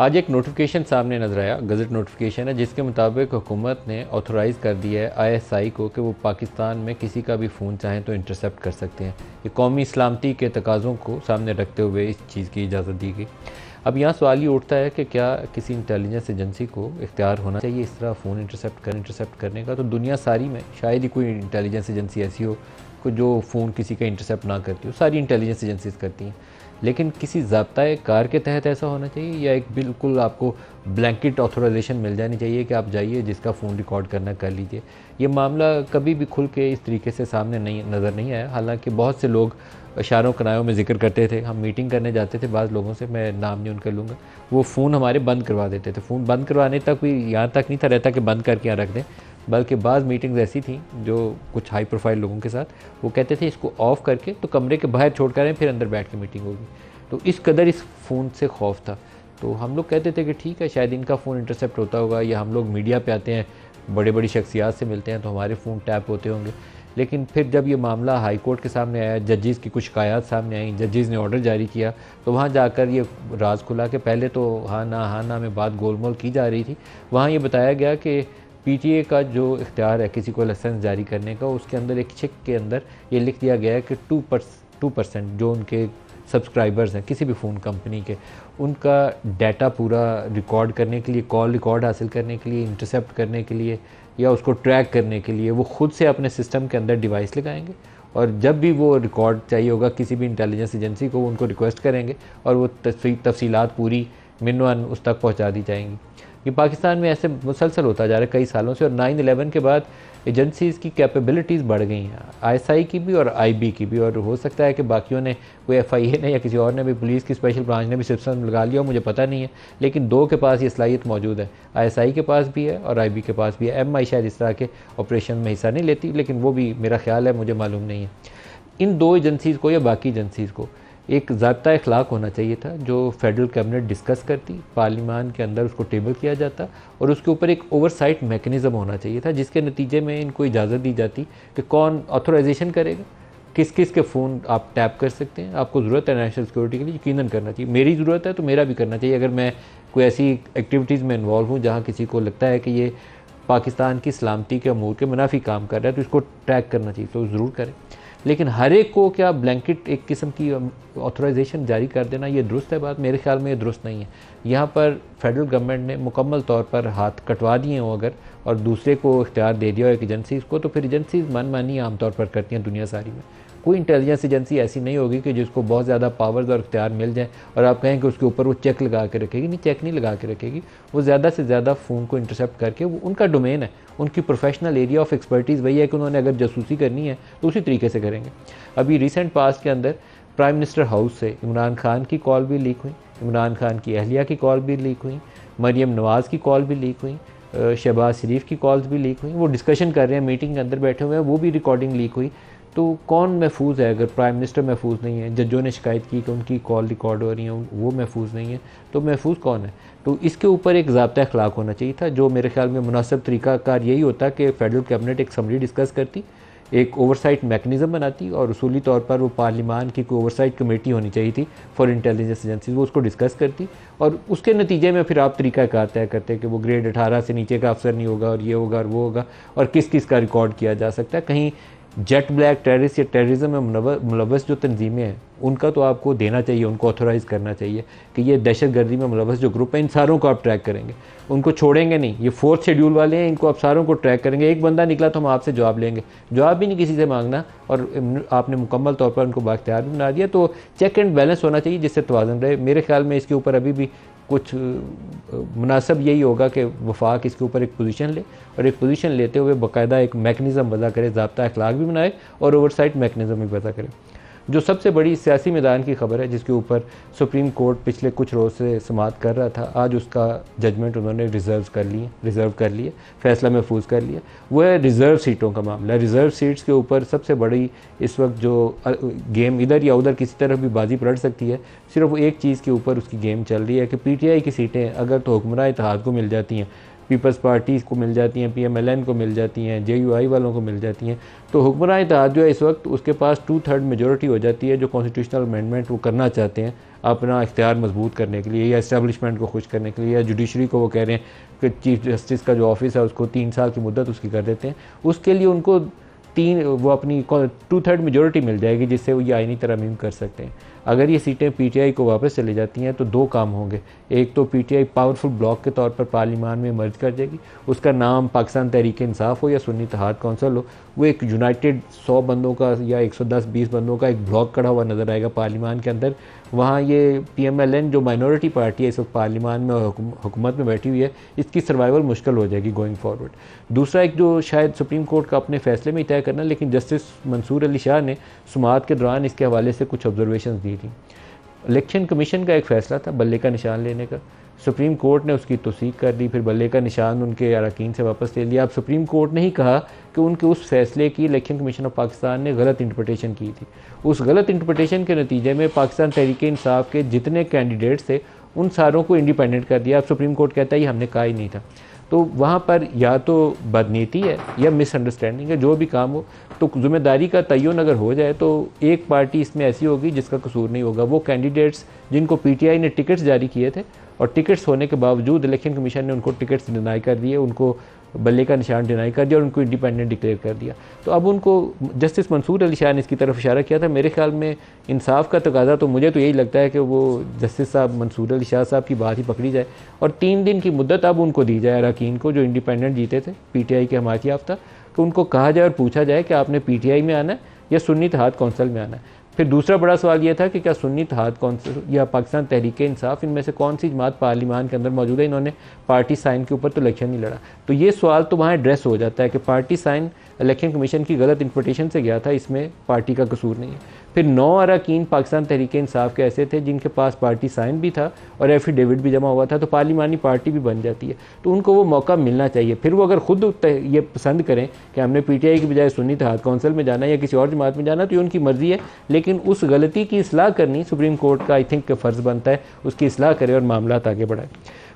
आज एक नोटिफिकेशन सामने नजर आया, गज़ट नोटिफिकेशन है, जिसके मुताबिक हुकूमत ने ऑथोराइज़ कर दिया है आईएसआई को कि वो पाकिस्तान में किसी का भी फ़ोन चाहें तो इंटरसेप्ट कर सकते हैं। ये कौमी सलामती के तकाज़ों को सामने रखते हुए इस चीज़ की इजाज़त दी गई। अब यहाँ सवाल ये उठता है कि क्या किसी इंटेलिजेंस एजेंसी को इख्तियार होना चाहिए इस तरह फ़ोन इंटरसेप्ट करने का? तो दुनिया सारी में शायद ही कोई इंटेलिजेंस एजेंसी ऐसी हो को जो फ़ोन किसी का इंटरसेप्ट ना करती हो। सारी इंटेलिजेंस एजेंसीज करती हैं, लेकिन किसी ज़ाब्ता कार के तहत ऐसा होना चाहिए या एक बिल्कुल आपको ब्लैंकेट ऑथराइजेशन मिल जानी चाहिए कि आप जाइए जिसका फ़ोन रिकॉर्ड करना कर लीजिए? ये मामला कभी भी खुल के इस तरीके से सामने नज़र नहीं आया। हालांकि बहुत से लोग इशारों कनायों में ज़िक्र करते थे। हम मीटिंग करने जाते थे बाज़ लोगों से, मैं नाम नहीं उनका लूँगा, वो फ़ोन हमारे बंद करवा देते थे। फ़ोन बंद करवाने तक भी यहाँ तक नहीं था रहता कि बंद करके यहाँ रख दें, बल्कि बाज़ मीटिंग्स ऐसी थी जो कुछ हाई प्रोफाइल लोगों के साथ, वो कहते थे इसको ऑफ़ करके तो कमरे के बाहर छोड़ कर आएँ, फिर अंदर बैठ के मीटिंग होगी। तो इस कदर इस फ़ोन से खौफ था। तो हम लोग कहते थे कि ठीक है, शायद इनका फ़ोन इंटरसेप्ट होता होगा, या हम लोग मीडिया पे आते हैं, बड़े बड़ी शख्सियात से मिलते हैं तो हमारे फ़ोन टैप होते होंगे। लेकिन फिर जब ये मामला हाई कोर्ट के सामने आया, जजेज़ की कुछ शिकायत सामने आई, जजेज़ ने ऑर्डर जारी किया, तो वहाँ जाकर ये राज खुला कि पहले तो हाँ ना में बात गोलमोल की जा रही थी। वहाँ ये बताया गया कि पीटीए का जो इख्तियार है किसी को लाइसेंस जारी करने का, उसके अंदर एक चेक के अंदर ये लिख दिया गया है कि 2% जो उनके सब्सक्राइबर्स हैं किसी भी फ़ोन कंपनी के, उनका डाटा पूरा रिकॉर्ड करने के लिए, कॉल रिकॉर्ड हासिल करने के लिए, इंटरसेप्ट करने के लिए या उसको ट्रैक करने के लिए वो खुद से अपने सिस्टम के अंदर डिवाइस लगाएंगे, और जब भी वो रिकॉर्ड चाहिए होगा किसी भी इंटेलिजेंस एजेंसी को, उनको रिक्वेस्ट करेंगे और वो तफसीलात पूरी मिनवन उस तक पहुंचा दी जाएंगी। ये पाकिस्तान में ऐसे मुसलसल होता जा रहा है कई सालों से, और 9/11 के बाद एजेंसीज़ की कैपेबिलिटीज़ बढ़ गई हैं, आईएसआई की भी और आईबी की भी, और हो सकता है कि बाकियों ने, कोई एफआईए ने या किसी और ने भी, पुलिस की स्पेशल ब्रांच ने भी सिस्टम लगा लिया, मुझे पता नहीं है, लेकिन दो के पास ये सलाहियत मौजूद है, आईएसआई के पास भी है और आईबी के पास भी है। एमआई शायद इस तरह के ऑपरेशन में हिस्सा नहीं लेती, लेकिन वो भी मेरा ख्याल है, मुझे मालूम नहीं है। इन दो एजेंसीज़ को या बाकी एजेंसीज़ को एक ज़ाब्ता अखलाक होना चाहिए था जो फेडरल कैबिनेट डिस्कस करती, पार्लियामान के अंदर उसको टेबल किया जाता, और उसके ऊपर एक ओवरसाइट मैकेनिज़्म होना चाहिए था, जिसके नतीजे में इनको इजाज़त दी जाती कि कौन ऑथराइजेशन करेगा, किस किस के फ़ोन आप टैप कर सकते हैं। आपको ज़रूरत है नेशनल सिक्योरिटी के लिए, यकीनन करना चाहिए। मेरी ज़रूरत है तो मेरा भी करना चाहिए। अगर मैं कोई ऐसी एक्टिविटीज़ में इन्वॉल्व हूँ जहाँ किसी को लगता है कि ये पाकिस्तान की सलामती के अमूर के मुनाफी काम कर रहा है, तो इसको ट्रैक करना चाहिए, तो ज़रूर करें। लेकिन हर एक को क्या ब्लैंकेट एक किस्म की ऑथराइजेशन जारी कर देना, ये दुरुस्त है बात? मेरे ख्याल में ये दुरुस्त नहीं है। यहाँ पर फेडरल गवर्नमेंट ने मुकम्मल तौर पर हाथ कटवा दिए हों अगर, और दूसरे को इख्तियार दे दिया हो एक एजेंसीज़ को, तो फिर एजेंसीज़ मनमानी आमतौर पर करती हैं दुनिया सारी में। कोई इंटेलिजेंस एजेंसी ऐसी नहीं होगी कि जिसको बहुत ज़्यादा पावर्स और इख्तियार मिल जाए और आप कहें कि उसके ऊपर वो चेक लगा के रखेगी। नहीं, चेक नहीं लगा के रखेगी। वो ज़्यादा से ज़्यादा फ़ोन को इंटरसेप्ट करके, वो उनका डोमेन है, उनकी प्रोफेशनल एरिया ऑफ एक्सपर्टीज़ वही है कि उन्होंने अगर जासूसी करनी है तो उसी तरीके से करेंगे। अभी रिसेंट पास्ट के अंदर प्राइम मिनिस्टर हाउस से इमरान खान की कॉल भी लीक हुई, इमरान खान की अहलिया की कॉल भी लीक हुई, मरियम नवाज़ की कॉल भी लीक हुई, शहबाज शरीफ की कॉल्स भी लीक हुई। वो डिस्कशन कर रहे हैं, मीटिंग के अंदर बैठे हुए हैं, वो भी रिकॉर्डिंग लीक हुई। तो कौन महफूज है? अगर प्राइम मिनिस्टर महफूज नहीं है, जजों ने शिकायत की कि उनकी कॉल रिकॉर्ड हो रही हैं, वो महफूज नहीं है, तो महफूज कौन है? तो इसके ऊपर एक ज़ाब्ता अखलाक होना चाहिए था, जो मेरे ख्याल में मुनासिब तरीक़ाकार यही होता कि फेडरल कैबिनेट एक समरी डिस्कस करती, एक ओवरसाइट मैकेनिज़्म बनाती, और उसूली तौर पर वो पार्लियामान की कोई ओवरसाइट कमेटी होनी चाहिए थी फॉर इंटेलिजेंस एजेंसीज, वो उसको डिस्कस करती, और उसके नतीजे में फिर आप तरीक़ाकार तय करते कि वो ग्रेड 18 से नीचे का अफसर नहीं होगा, और ये होगा और वो होगा, और किस किस का रिकॉर्ड किया जा सकता है। कहीं जेट ब्लैक टेररिस्ट या टेररिज्म में मुलव्वस जो तंजीमें हैं, उनका तो आपको देना चाहिए, उनको ऑथोराइज़ करना चाहिए कि ये दहशत गर्दी में मुलव्वस जो ग्रुप है, इन सारों को आप ट्रैक करेंगे, उनको छोड़ेंगे नहीं। ये 4th शेड्यूल वाले हैं, इनको आप सारों को ट्रैक करेंगे। एक बंदा निकला तो हम आपसे जवाब लेंगे, जवाब भी नहीं किसी से मांगना, और आपने मुकम्मल तौर पर उनको बाख्तियार भी बना दिया। तो चेक एंड बैलेंस होना चाहिए जिससे तवाज़ुन रहे। मेरे ख्याल में इसके ऊपर अभी भी कुछ मुनासिब यही होगा कि वफाक इसके ऊपर एक पोजीशन ले, और एक पोजीशन लेते हुए बाकायदा एक मैकेनिज़्म वज़ा करे, ज़ाब्ता अखलाक भी बनाए और ओवरसाइट मैकेनिज़्म भी वज़ा करे। जो सबसे बड़ी सियासी मैदान की खबर है, जिसके ऊपर सुप्रीम कोर्ट पिछले कुछ रोज़ से समाअत कर रहा था, आज उसका जजमेंट उन्होंने रिज़र्व कर लिए, फ़ैसला महफूज कर लिया, वो है रिज़र्व सीटों का मामला। रिज़र्व सीट्स के ऊपर सबसे बड़ी इस वक्त जो गेम इधर या उधर किसी तरफ भी बाजी पलट सकती है, सिर्फ एक चीज़ के ऊपर उसकी गेम चल रही है कि पीटीआई की सीटें अगर तो हुक्मरान इत्तेहाद को मिल जाती हैं, पीपल्स पार्टी को मिल जाती हैं, PMLN को मिल जाती हैं, JUI वालों को मिल जाती हैं। तो हुक्मरान इत्तेहाद जो है इस वक्त उसके पास 2/3 मेजॉरिटी हो जाती है, जो कॉन्स्टिट्यूशनल अमेंडमेंट वो करना चाहते हैं अपना इख्तियार मजबूत करने के लिए या इस्टेब्लिशमेंट को खुश करने के लिए, या जुडिशरी को वो कह रहे हैं कि चीफ जस्टिस का जो ऑफिस है उसको 3 साल की मुद्दत उसकी कर देते हैं। उसके लिए उनको वो अपनी 2/3 मेजॉरिटी मिल जाएगी जिससे वो ये आईनी तरमीम कर सकते हैं। अगर ये सीटें PTI को वापस चली जाती हैं तो 2 काम होंगे। एक तो PTI पावरफुल ब्लॉक के तौर पर पार्लियामान में मर्ज कर जाएगी, उसका नाम पाकिस्तान तहरीक इंसाफ हो या सुन्नी इत्तेहाद कौंसिल हो, वो एक यूनाइटेड 100 बंदों का या 110-20 बंदों का एक ब्लॉक खड़ा हुआ नज़र आएगा पार्लियामान के अंदर। वहाँ ये PMLN जो माइनॉरिटी पार्टी है इस वक्त पार्लियामान में और हुकूमत में बैठी हुई है, इसकी सर्वाइवल मुश्किल हो जाएगी गोइंग फॉरवर्ड। दूसरा एक जो शायद सुप्रीम कोर्ट का अपने फैसले में ही तय करना, लेकिन जस्टिस मंसूर अली शाह ने सुमात के दौरान इसके हवाले से कुछ ऑब्जर्वेशन दी थी। इलेक्शन कमीशन का एक फ़ैसला था बल्ले का निशान लेने का, सुप्रीम कोर्ट ने उसकी तौसीक कर दी, फिर बल्ले का निशान उनके अरकान से वापस ले लिया। अब सुप्रीम कोर्ट ने ही कहा कि उनके उस फैसले की इलेक्शन कमीशन ऑफ पाकिस्तान ने गलत इंटरप्रटेशन की थी। उस गलत इंटरप्रटेशन के नतीजे में पाकिस्तान तहरीक इंसाफ के जितने कैंडिडेट्स थे उन सारों को इंडिपेंडेंट कर दिया। अब सुप्रीम कोर्ट कहता है ये हमने कहा ही नहीं था। तो वहाँ पर या तो बदनीति है या मिसअंडरस्टैंडिंग है, जो भी काम हो। तो जिम्मेदारी का तयन अगर हो जाए तो एक पार्टी इसमें ऐसी होगी जिसका कसूर नहीं होगा। वो कैंडिडेट्स जिनको PTI ने टिकट्स जारी किए थे और टिकट्स होने के बावजूद इलेक्शन कमीशन ने उनको टिकट्स डिनाई कर दिए, उनको बल्ले का निशान डिनाई कर दिया और उनको इंडिपेंडेंट डिक्लेयर कर दिया। तो अब उनको जस्टिस मंसूर अली शाह ने इसकी तरफ इशारा किया था। मेरे ख्याल में इंसाफ का तकाजा तो मुझे तो यही लगता है कि वो जस्टिस साहब मंसूर अली शाह साहब की बात ही पकड़ी जाए और 3 दिन की मुद्दत अब उनको दी जाए अरकान को जो इंडिपेंडेंट जीते थे PTI के हमायत याफ्ता, कि उनको कहा जाए और पूछा जाए कि आपने PTI में आना है या सुन्नी इत्तेहाद कौंसिल में आना है। फिर दूसरा बड़ा सवाल यह था कि क्या सुन्नी इत्तेहाद कौंसिल या पाकिस्तान तहरीक इंसाफ, इनमें से कौन सी जमात पार्लियामान के अंदर मौजूद है। इन्होंने पार्टी साइन के ऊपर तो इलेक्शन नहीं लड़ा। तो ये सवाल तो वहाँ एड्रेस हो जाता है कि पार्टी साइन इलेक्शन कमीशन की गलत इंटरप्रटेशन से गया था, इसमें पार्टी का कसूर नहीं है। फिर 9 अरकान पाकिस्तान तहरीक इंसाफ के ऐसे थे जिनके पास पार्टी साइन भी था और एफिडेविट भी जमा हुआ था, तो पार्लियामानी पार्टी भी बन जाती है। तो उनको वो मौका मिलना चाहिए। फिर वो अगर खुद ये पसंद करें कि हमने PTI की बजाय सुन्नी इत्तेहाद कौंसिल में जाना या किसी और जमात में जाना, तो ये उनकी मर्ज़ी है, लेकिन उस गलती की इस्लाह करनी सुप्रीम कोर्ट का आई थिंक फ़र्ज़ बनता है, उसकी इस्लाह करे और मामला आगे बढ़ाए।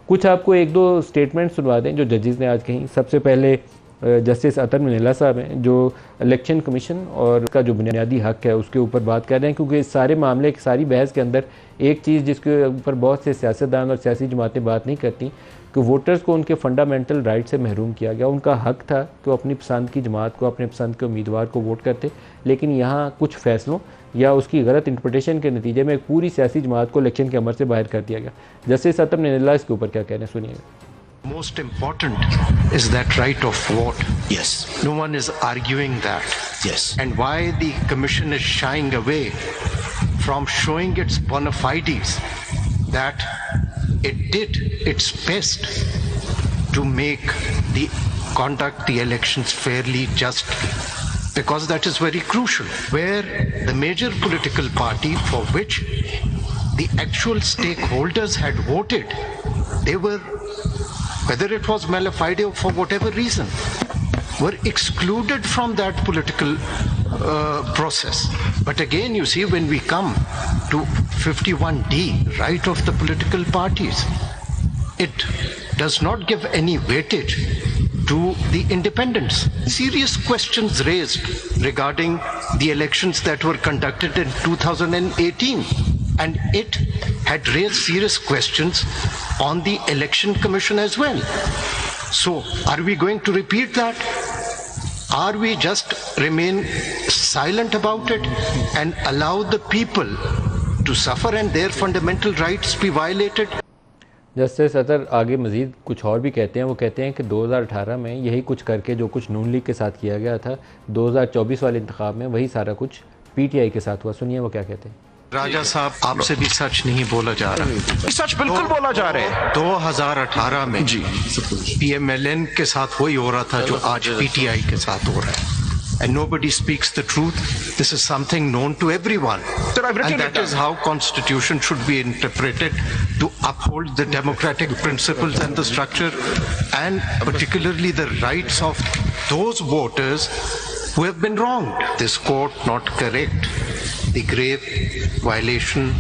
कुछ आपको 1-2 स्टेटमेंट सुनवा दें जो जजेस ने आज कहीं। सबसे पहले जस्टिस अतर मनीला साहब हैं जो इलेक्शन कमीशन और का जो बुनियादी हक है उसके ऊपर बात कर रहे हैं, क्योंकि इस सारे मामले की सारी बहस के अंदर एक चीज़ जिसके ऊपर बहुत से सियासतदान और सियासी जमातें बात नहीं करती कि वोटर्स को उनके फंडामेंटल राइट से महरूम किया गया। उनका हक था कि वो अपनी पसंद की जमात को, अपने पसंद के उम्मीदवार को वोट करते, लेकिन यहाँ कुछ फैसलों या उसकी गलत इंटरप्रटेशन के नतीजे में एक पूरी सियासी जमात को इलेक्शन के अमल से बाहर कर दिया गया। जस्टिस अतर मनीला इसके ऊपर क्या कह रहे हैं, सुनिएगा। Most important is that right of vote. Yes. No one is arguing that. Yes. And why the commission is shying away from showing its bona fides that it did its best to make the elections fairly just, because that is very crucial. Where the major political party for which the actual stakeholders had voted, they were, whether it was mala fide or for whatever reason, were excluded from that political process. But again, you see, when we come to 51D, right of the political parties, it does not give any weightage to the independents. Serious questions raised regarding the elections that were conducted in 2018, and it had raised serious questions on the election commission as well. So are we going to repeat that? Are we just remain silent about it and allow the people to suffer and their fundamental rights be violated? Justice Athar आगे मज़ीद कुछ और भी कहते हैं। वो कहते हैं कि 2018 में यही कुछ करके जो कुछ नून लीग के साथ किया गया था 2024 वाले इंतखाब में वही सारा कुछ PTI के साथ हुआ। सुनिए वो क्या कहते हैं। राजा साहब, आपसे भी सच नहीं बोला जा रहा। सच बिल्कुल बोला जा रहा है। 2018 में जी PMLN के साथ वही हो रहा था जो आज PTI के साथ हो रहा है। And nobody speaks the truth. This is something known to everyone. Sir, I've written and that is how Constitution should be interpreted to uphold the democratic principles and the structure, and particularly the rights of those voters who have been wronged. This court not correct the grave violation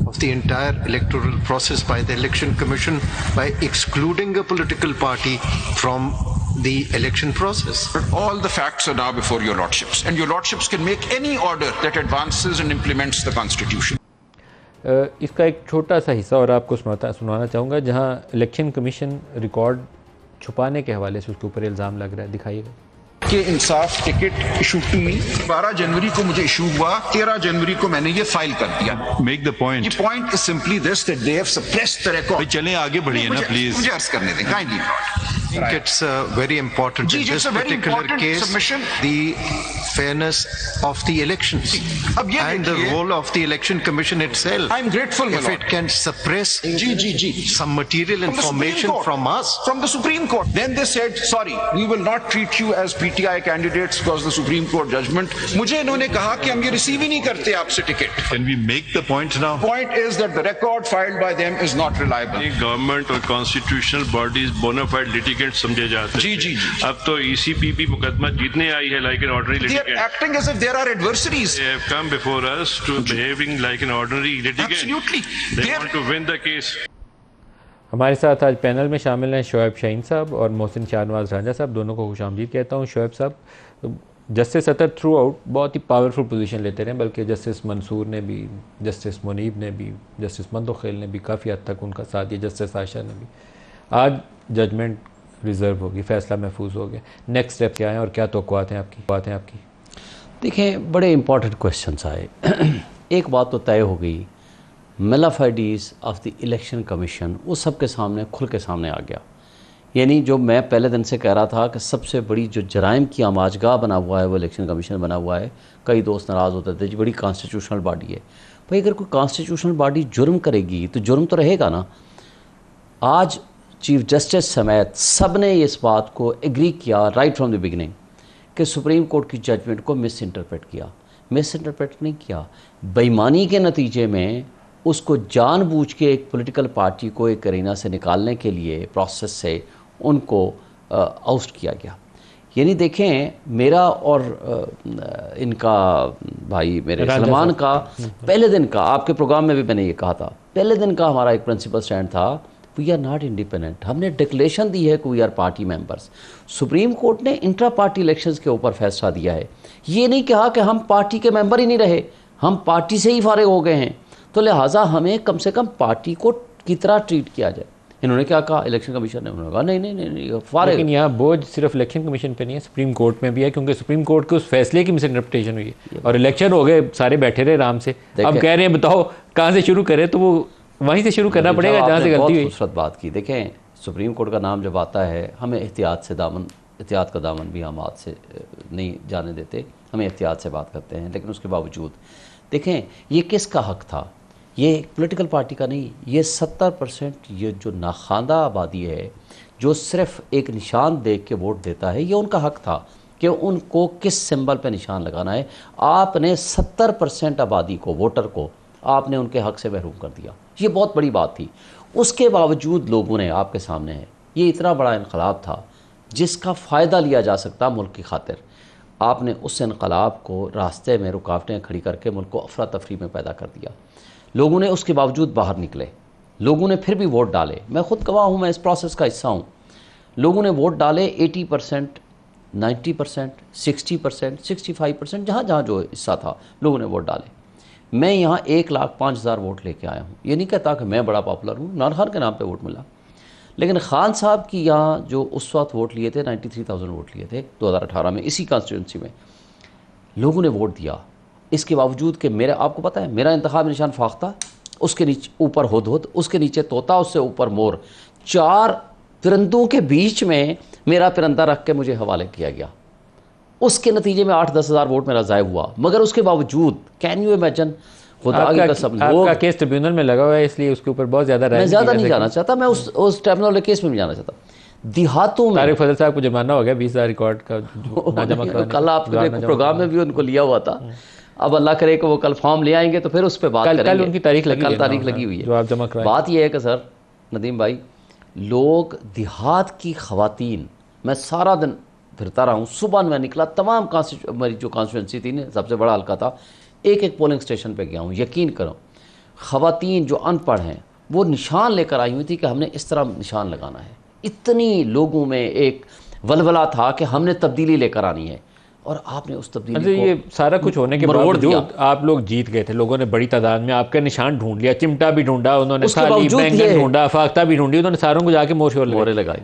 of the entire electoral process by the Election Commission by excluding a political party from the election process. But all the facts are now before your lordships, and your lordships can make any order that advances and implements the constitution. इसका एक छोटा सा हिस्सा और आपको सुनाना चाहूँगा जहाँ इलेक्शन कमीशन रिकॉर्ड छुपाने के हवाले से उसके ऊपर इल्ज़ाम लग रहा है। दिखाइएगा कि इंसाफ टिकट इशू टू मी 12 जनवरी को मुझे इशू हुआ, 13 जनवरी को मैंने ये फाइल कर दिया। Make the point. ये point is simply this that they have suppressed the record. चलें आगे बढ़िए ना प्लीज। मुझे अर्ज करने दें kindly. I think it's very important in this particular case, the fairness of the elections and the role of the election commission itself. I'm grateful, if it can suppress some material information from us, from the Supreme Court. Then they said, sorry, we will not treat you as PTI candidates because the Supreme Court judgment. मुझे इन्होंने कहा कि हम ये receive ही नहीं करते आपसे ticket. Can we make the point now? Point is that the record filed by them is not reliable. Government और कॉन्स्टिट्यूशनल बॉडीज बोनाफाइड लिटिगेंट समझे जाते हैं। जी। अब तो ECPP मुकदमा जीतने आई है like an ordinary litigant. They are acting as if there are adversaries. They have come before us to behaving like an ordinary litigant. Absolutely. They want to win the case. हमारे साथ आज panel में शामिल हैं शोएब शाहीन साहब और मोहसिन शाहनवाज रांझा साहब। दोनों को खुशामदीद कहता हूँ। शोएब साहब जस्टिस अतर थ्रू आउट बहुत ही पावरफुल पोजीशन लेते रहे, बल्कि जस्टिस मंसूर ने भी, जस्टिस मुनीब ने भी, जस्टिस मंदोखेल ने भी काफ़ी हद तक उनका साथ दिया, जस्टिस आयशा ने भी। आज जजमेंट रिज़र्व होगी, फ़ैसला महफूज हो गया। नेक्स्ट स्टेप क्या है और क्या तवक्कुआत हैं आपकी? देखें, बड़े इंपॉर्टेंट क्वेश्चंस आए। एक बात तो तय हो गई, मेलाफाइडीज़ ऑफ द इलेक्शन कमीशन वो सबके सामने खुल के सामने आ गया। यानी जो मैं पहले दिन से कह रहा था कि सबसे बड़ी जो जराइम की आमाजगाह बना हुआ है वो इलेक्शन कमीशन बना हुआ है। कई दोस्त नाराज़ होते थे जी बड़ी कॉन्स्टिट्यूशनल बॉडी है। भाई अगर कोई कॉन्स्टिट्यूशनल बॉडी जुर्म करेगी तो जुर्म तो रहेगा ना। आज चीफ जस्टिस समेत सब ने इस बात को एग्री किया राइट फ्रॉम द बिगिनिंग कि सुप्रीम कोर्ट की जजमेंट को मिस इंटरप्रेट नहीं किया। बेईमानी के नतीजे में उसको जानबूझ के एक पॉलिटिकल पार्टी को एक करीना से निकालने के लिए प्रोसेस से उनको आउस्ट किया गया। यानी देखें, मेरा और इनका भाई मेरे सलमान का पहले दिन का, आपके प्रोग्राम में भी मैंने ये कहा था, पहले दिन का हमारा एक प्रिंसिपल स्टैंड था, वी आर नॉट इंडिपेंडेंट। हमने डिक्लेरेशन दी है कि we are party members. Supreme court ने इंट्रा पार्टी इलेक्शंस के ऊपर फैसला दिया है। ये नहीं कहा कि हम पार्टी के मेंबर ही नहीं रहे, हम पार्टी से ही फारिग हो गए हैं, तो लिहाजा हमें कम से कम पार्टी को की तरह ट्रीट किया जाए। इन्होंने क्या कहा, इलेक्शन कमीशन ने, उन्होंने कहा नहीं फारिग। लेकिन यहाँ बोझ सिर्फ इलेक्शन कमीशन पे नहीं है, सुप्रीम कोर्ट में भी है, क्योंकि सुप्रीम कोर्ट के उस फैसले की मिस इंटरप्रिटेशन हुई है और इलेक्शन हो गए, सारे बैठे रहे आराम से। अब कह रहे हैं बताओ कहाँ से शुरू करें, तो वो वहीं से शुरू करना पड़ेगा जहाँ से गलती हुई। खूबसूरत बात की। देखें, सुप्रीम कोर्ट का नाम जब आता है, हमें एहतियात का दामन भी हम हाथ से नहीं जाने देते, हमें एहतियात से बात करते हैं। लेकिन उसके बावजूद देखें, ये किसका हक था? ये पॉलिटिकल पार्टी का नहीं, ये 70% ये जो नाखानदा आबादी है, जो सिर्फ एक निशान देख के वोट देता है, ये उनका हक था कि उनको किस सिंबल पे निशान लगाना है। आपने 70% आबादी को, वोटर को, आपने उनके हक से महरूम कर दिया। ये बहुत बड़ी बात थी। उसके बावजूद लोगों ने, आपके सामने है, ये इतना बड़ा इनकलाब था जिसका फ़ायदा लिया जा सकता मुल्क की खातिर। आपने उस इनकलाब को रास्ते में रुकावटें खड़ी करके मुल्क को अफरा तफरी में पैदा कर दिया। लोगों ने उसके बावजूद बाहर निकले, लोगों ने फिर भी वोट डाले। मैं ख़ुद गवाह हूँ, मैं इस प्रोसेस का हिस्सा हूँ। लोगों ने वोट डाले 80%, 90%, 60%, 65%, जहाँ जहाँ जो हिस्सा था लोगों ने वोट डाले। मैं यहाँ 1,05,000 वोट लेके आया हूँ। ये नहीं कहता कि मैं बड़ा पॉपुलर हूँ, नारहर के नाम पे वोट मिला। लेकिन खान साहब की यहाँ जो उस वक्त वोट लिए थे, 93,000 वोट लिए थे 2018 में, इसी कॉन्स्टिट्यूंसी में लोगों ने वोट दिया। इसके बावजूद कि मेरा, आपको पता है, मेरा इंतखाब निशान फाख्ता, उसके नीचे ऊपर हुदहुद, उसके नीचे तोता, उससे ऊपर मोर, 4 परिंदों के बीच में मेरा परिंदा रख के मुझे हवाले किया गया। उसके नतीजे में 8-10 हज़ार वोट मेरा ज़ाय हुआ। मगर उसके बावजूद, कैन यू इमेजिन, खुदा की कसम, आपका केस ट्रिब्यूनल में लगा हुआ है, इसलिए उसके ऊपर बहुत ज़्यादा मैं ज़्यादा नहीं जाना चाहता, मैं उस ट्रिब्यूनल केस में भी जाना चाहता। देहातों में तारिक फजल साहब को जुर्माना हो गया 20,000 रिकॉर्ड का कल आपने प्रोग्राम में भी उनको लिया हुआ था। अब अल्लाह करे कि वो कल फॉर्म ले आएंगे तो फिर उस पर बात करेंगे। कल उनकी तारीख लगी हुई है। बात यह है कि सर नदीम भाई, लोग देहात की ख़वातीन, मैं सारा दिन फिरता रहा हूँ, सुबह मैं निकला, तमाम मेरी जो कॉन्स्टिट्यूंसी थी ना, सबसे बड़ा हल्का था, एक पोलिंग स्टेशन पे गया हूँ। यकीन करो, ख़वातीन जो अनपढ़ हैं वो निशान लेकर आई हुई थी कि हमने इस तरह निशान लगाना है। इतनी लोगों में एक वलवला था कि हमने तब्दीली लेकर आनी है, और आपने उस तब्दीली को ये सारा कुछ होने के बावजूद आप लोग जीत गए थे। लोगों ने बड़ी तादाद में आपका निशान ढूंढ लिया, चिमटा भी ढूंढा उन्होंने, थाली बैंगन ढूंढा, फाख्ता भी ढूंढी, उन्होंने सारों को जाके मोहर लगाई।